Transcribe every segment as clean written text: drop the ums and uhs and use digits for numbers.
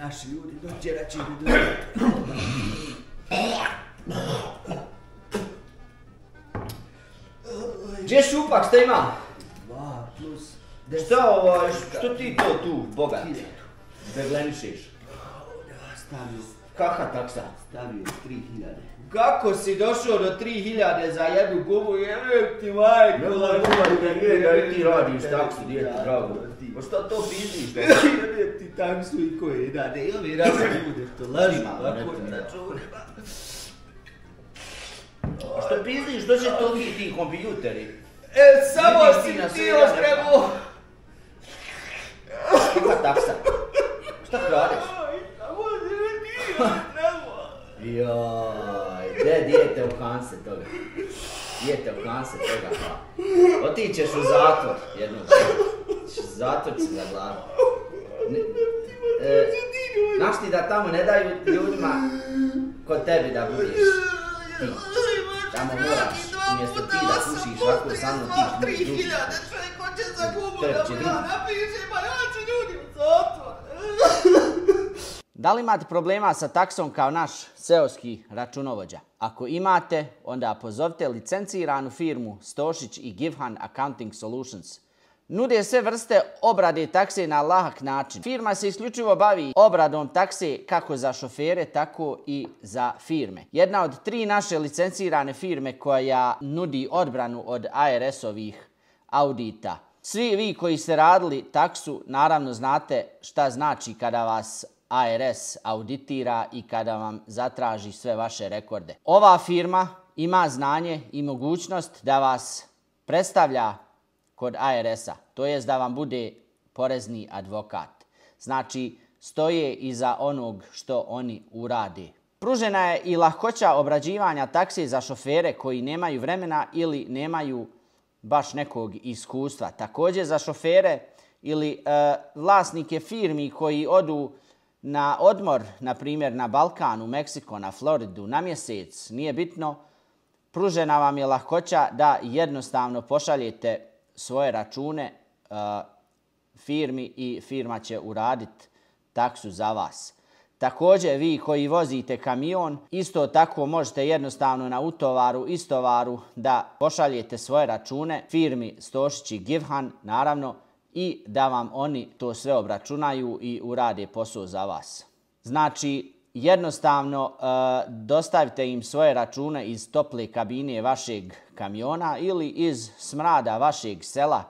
Naši ljudi dođeraće mi dođe. Gdje šupak, šta ima? 2 plus 10. Što ti to tu, bogat? Beglenišiš? Stavio. Kakva taksa? Stavio 3000. Kako si došao do 3000 za jednu gumu? Jebem ti majko, da ti radiš taksu, djete, drago. Pa šta to pizdiš? Jebem ti taksu i koje dane. I ovi razne bude što lažima, ovako na računima. Što pizdiš, što će to biti ti kompjuteri? Samo si ti ostrebu! Kakva taksa? Šta kradeš? Samo si ti ostrebu! Joj, gdje dijete u kanse toga? Dijete u kanse toga, pa. Otićeš u zatvor jednog dana. Zatvor će za glavu. Znaš ti da tamo ne daju ljudima kod tebi da budiš ti. Tamo moraš, umjesto ti da pušiš ovako sa mnom ti duši. 3000 čovjek hoće za gumu da ja napišem, a ja ću ljudi u zatvor. Da li imate problema sa taksom kao naš seoski računovođa? Ako imate, onda pozovite licenciranu firmu Stosic i Givhan Accounting Solutions. Nude sve vrste obrade takse na lahak način. Firma se isključivo bavi obradom takse kako za šofere, tako i za firme. Jedna od 3 naše licencirane firme koja nudi odbranu od ARS-ovih audita. Svi vi koji ste radili taksu, naravno znate šta znači kada vas ARS auditira i kada vam zatraži sve vaše rekorde. Ova firma ima znanje i mogućnost da vas predstavlja kod ARS-a, to jest da vam bude porezni advokat. Znači, stoje iza onog što oni urade. Pružena je i lahkoća obrađivanja takse za šofere koji nemaju vremena ili nemaju baš nekog iskustva. Također za šofere ili vlasnike firmi koji odu na odmor, na primjer na Balkan, u Meksiko, na Floridu, na mjesec, nije bitno, pružena vam je lahkoća da jednostavno pošaljete svoje račune firmi i firma će uraditi taksu za vas. Također vi koji vozite kamion, isto tako možete jednostavno na utovaru, istovaru da pošaljete svoje račune firmi Stosic i Givhan, naravno, i da vam oni to sve obračunaju i urade posao za vas. Znači, jednostavno dostavite im svoje račune iz tople kabine vašeg kamiona ili iz smrada vašeg sela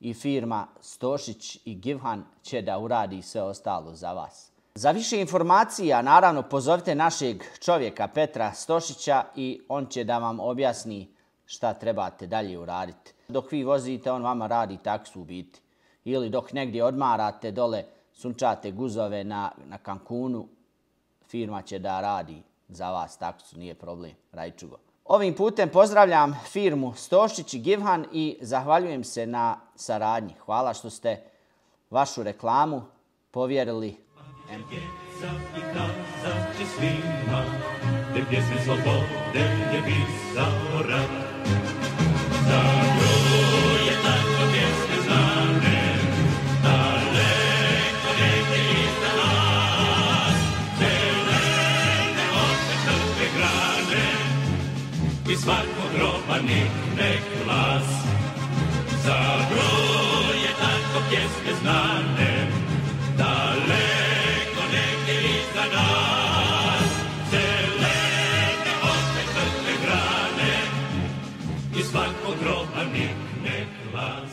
i firma Stosic i Givhan će da uradi sve ostalo za vas. Za više informacija, naravno, pozovite našeg čovjeka Petra Stosića i on će da vam objasni šta trebate dalje uraditi. Dok vi vozite, on vama radi taksu u biti. Ili dok negdje odmarate dole, sunčate guzove na Cancunu, firma će da radi za vas taksu, nije problem, rajčugo. Ovim putem pozdravljam firmu Stosic i Givhan i zahvaljujem se na saradnji. Hvala što ste vašu reklamu povjerili i svakog groba nikne glas. Zagruje tako pjesme znane, daleko negdje iza nas. Zelene opet mrtve grane, i svakog groba nikne glas.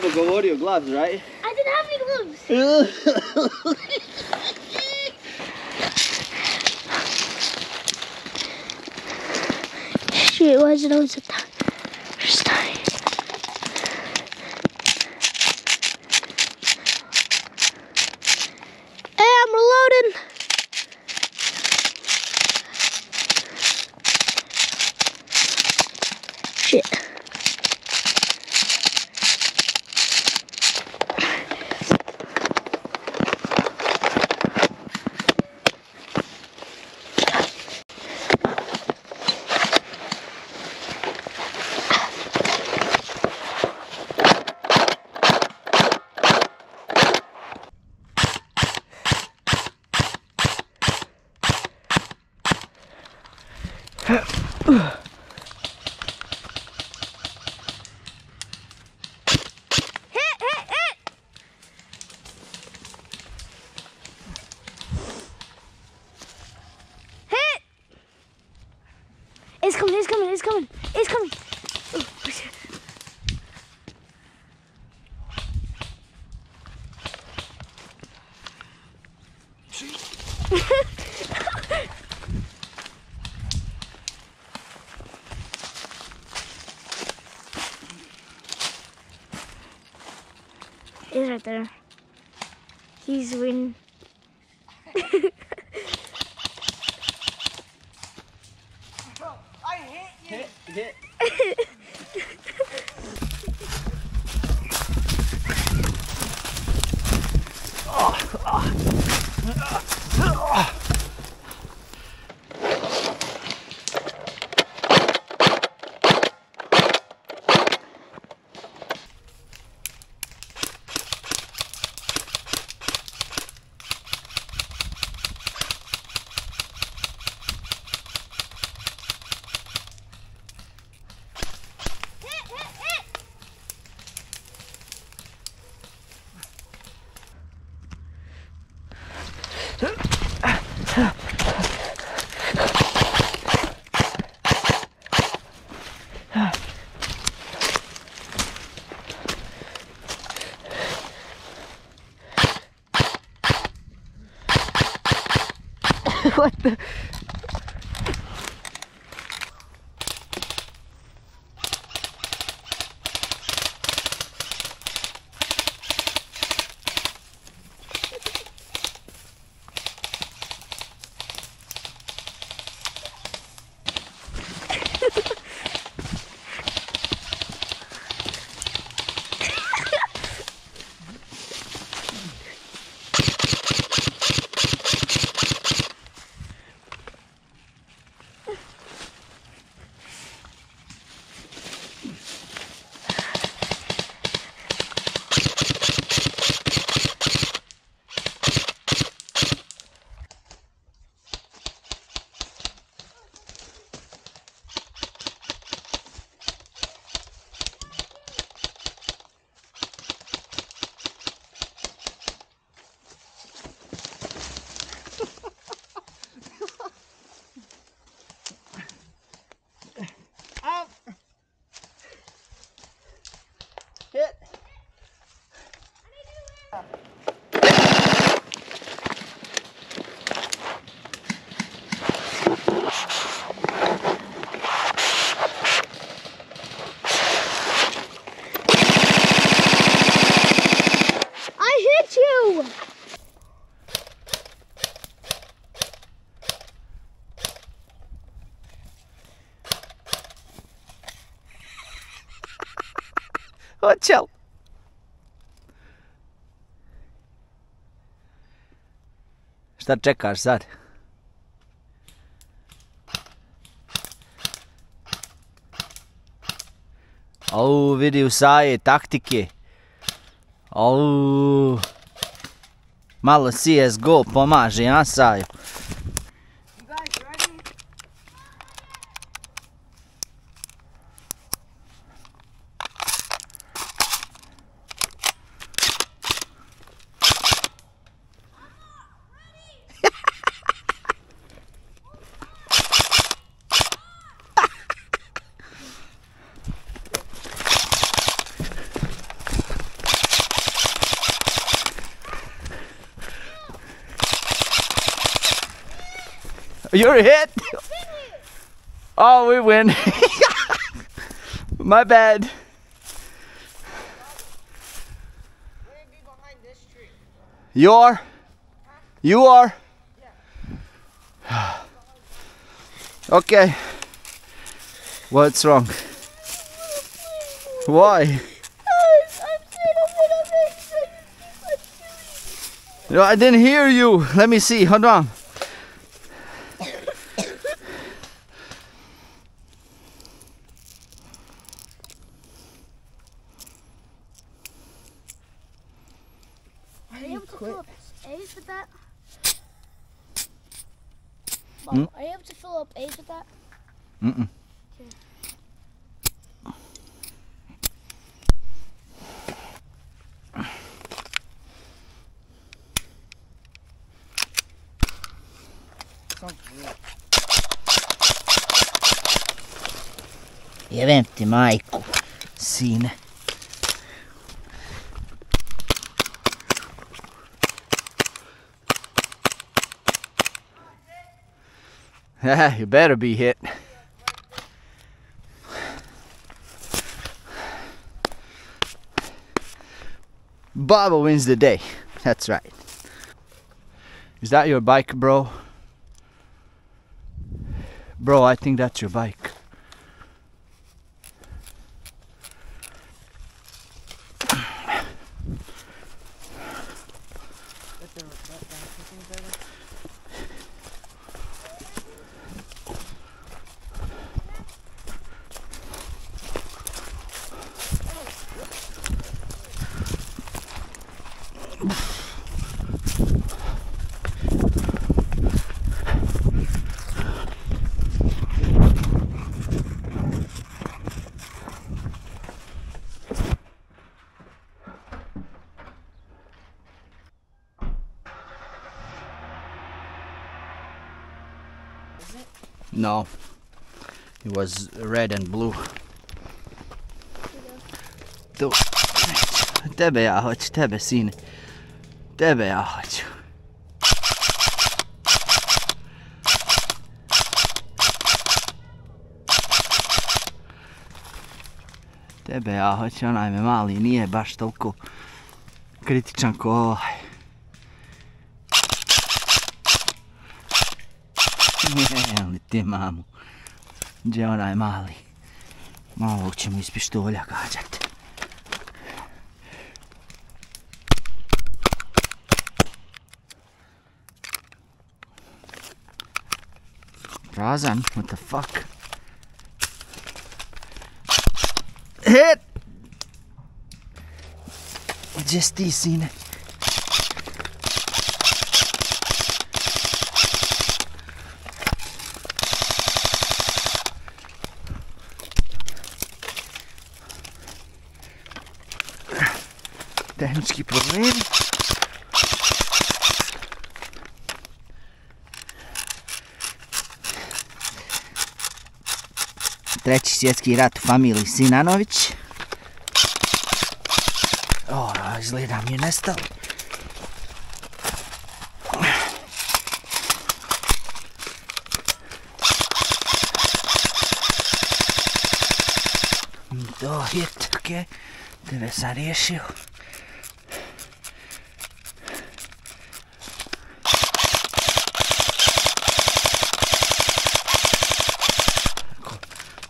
babo govorio gloves, right? I didn't have any gloves. Shit, why is it always a time? Hey, I'm reloading. Shit. It's coming, it's coming, it's coming, it's coming. Oh, shit. He's right there. He's winning. Hit. What the? Hit. I hit you. Oh, chill. Šta čekaš sad? Au, vidi usaje taktike. Au. Malo CSGO pomaže, ja Saju. You guys ready? You're hit. Oh, we win. My bad. You are? You are? Okay. What's wrong? Why? No, I didn't hear you. Let me see. Hold on. Are you able to fill up A's with that? Mom, are you able to fill up A's with that? Mm-mm. Jebem ti majku, sine. You better be hit. Baba wins the day. That's right. Is that your bike, bro? Bro, I think that's your bike. No, it was red and blue. Tu, tebe ja hoću, tebe sine, tebe ja hoću. Tebe ja hoću, onaj me mali nije baš toliko kritičan ko ovaj. Evo li ti mamu, gdje onaj mali, malo ćemo iz pištolja gađat. Prazan, what the fuck? Hit! Gdje si ti, sine? Tehnički problem. Treći svjetski rat u familiji Sinanović. O, izgleda mi je nestao. To hit, okej. Tebe sam riješio.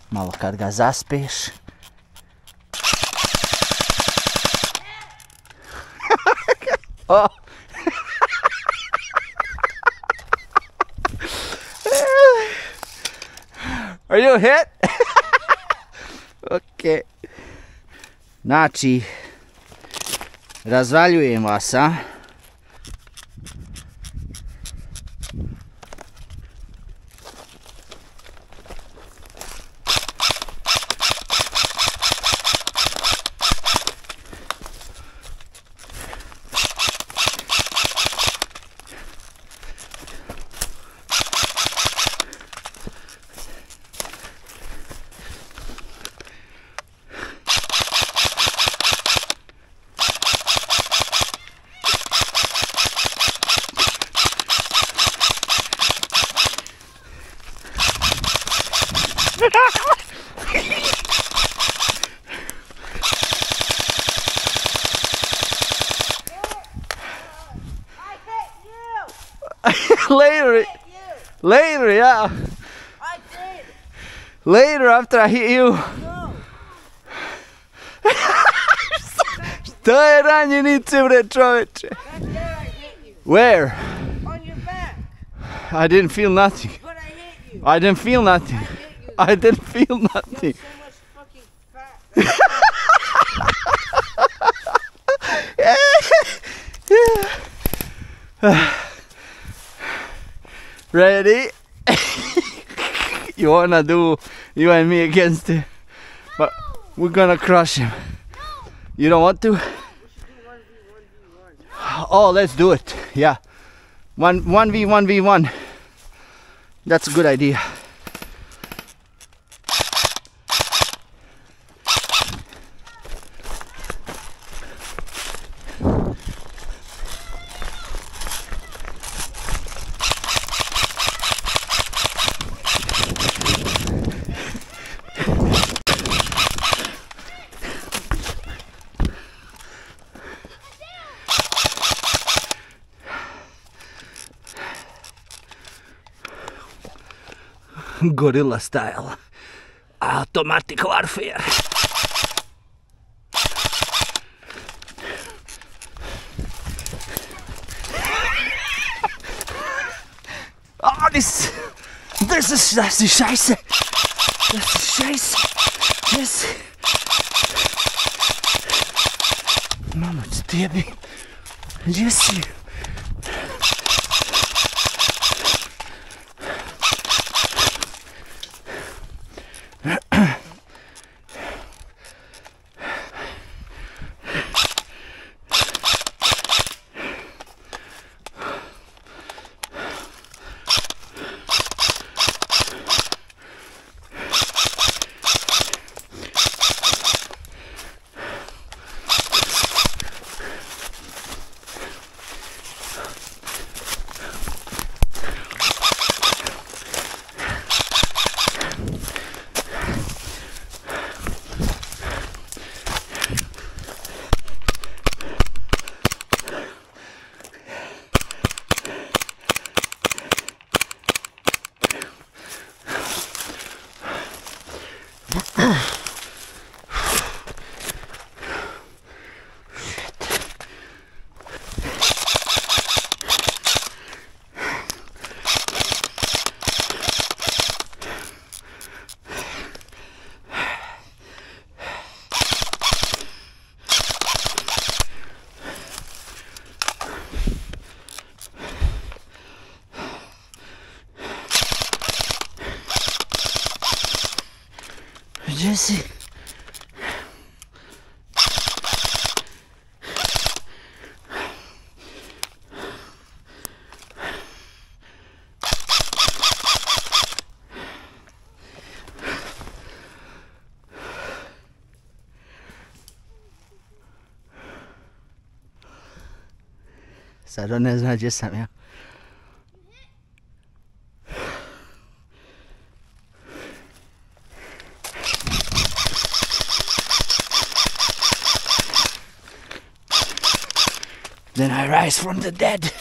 Malo kad ga zaspeš. Oh. Are you hit? Okay. Znači, razvaljujem vas, a? Later, yeah. I did. Later, after I hit you. No. Šta je ranjenice, bre, čoveče? That's where I hit you. Where? On your back. I didn't feel nothing. But I hit you. I didn't feel nothing. I hit you. I didn't feel You nothing. have so much fucking fat. Ready? You wanna do you and me against it? But we're gonna crush him. You don't want to? Oh, let's do it. Yeah. 1v1v1. That's a good idea. Gorilla style. Automatic warfare. Oh, das ist scheiße. Das ist scheiße. Das. Mama, Debbie. Jesse. Jesse. Sad on ne zna gdje sam ja. Then I rise from the dead.